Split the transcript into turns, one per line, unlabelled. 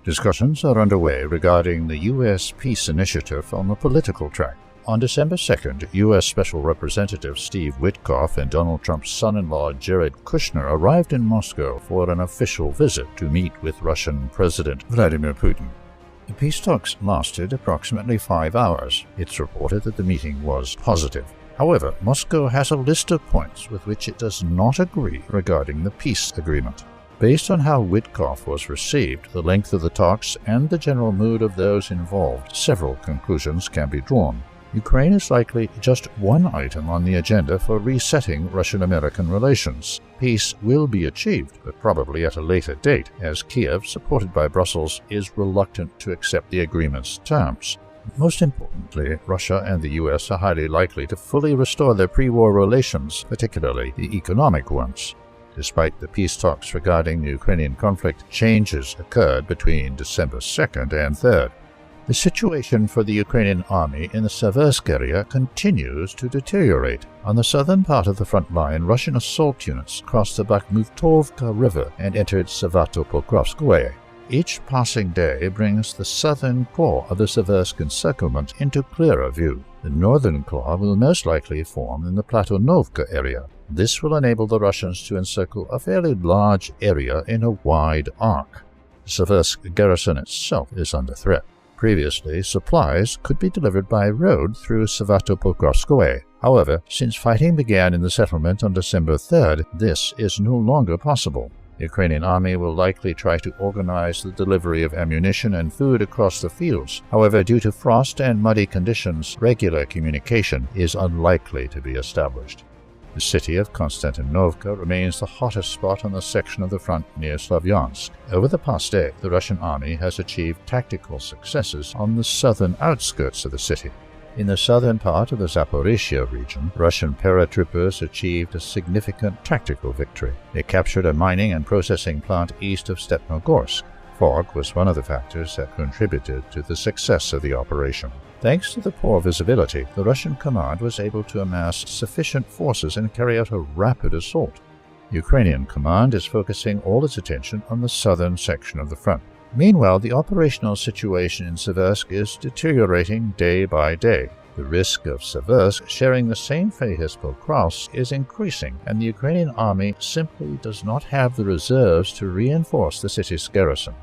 Discussions are underway regarding the U.S. peace initiative on the political track. On December 2nd, U.S. Special Representative Steve Witkoff and Donald Trump's son-in-law Jared Kushner arrived in Moscow for an official visit to meet with Russian President Vladimir Putin. The peace talks lasted approximately 5 hours. It's reported that the meeting was positive. However, Moscow has a list of points with which it does not agree regarding the peace agreement. Based on how Witkoff was received, the length of the talks, and the general mood of those involved, several conclusions can be drawn. Ukraine is likely just one item on the agenda for resetting Russian-American relations. Peace will be achieved, but probably at a later date, as Kiev, supported by Brussels, is reluctant to accept the agreement's terms. Most importantly, Russia and the U.S. are highly likely to fully restore their pre-war relations, particularly the economic ones. Despite the peace talks regarding the Ukrainian conflict, changes occurred between December 2nd and 3rd. The situation for the Ukrainian army in the Seversk area continues to deteriorate. On the southern part of the front line, Russian assault units crossed the Bakhmutovka River and entered Sevastopol-Krovskoye. Each passing day brings the southern claw of the Seversk encirclement into clearer view. The northern claw will most likely form in the Platonovka area. This will enable the Russians to encircle a fairly large area in a wide arc. The Seversk garrison itself is under threat. Previously, supplies could be delivered by road through Sevastopol-Krovskoye. However, since fighting began in the settlement on December 3rd, this is no longer possible. The Ukrainian army will likely try to organize the delivery of ammunition and food across the fields. However, due to frost and muddy conditions, regular communication is unlikely to be established. The city of Konstantinovka remains the hottest spot on the section of the front near Slavyansk. Over the past day, the Russian army has achieved tactical successes on the southern outskirts of the city. In the southern part of the Zaporizhzhia region, Russian paratroopers achieved a significant tactical victory. They captured a mining and processing plant east of Stepnogorsk. Fog was one of the factors that contributed to the success of the operation. Thanks to the poor visibility, the Russian command was able to amass sufficient forces and carry out a rapid assault. The Ukrainian command is focusing all its attention on the southern section of the front. Meanwhile, the operational situation in Seversk is deteriorating day by day. The risk of Seversk sharing the same fate as Pokrovsk is increasing, and the Ukrainian army simply does not have the reserves to reinforce the city's garrison.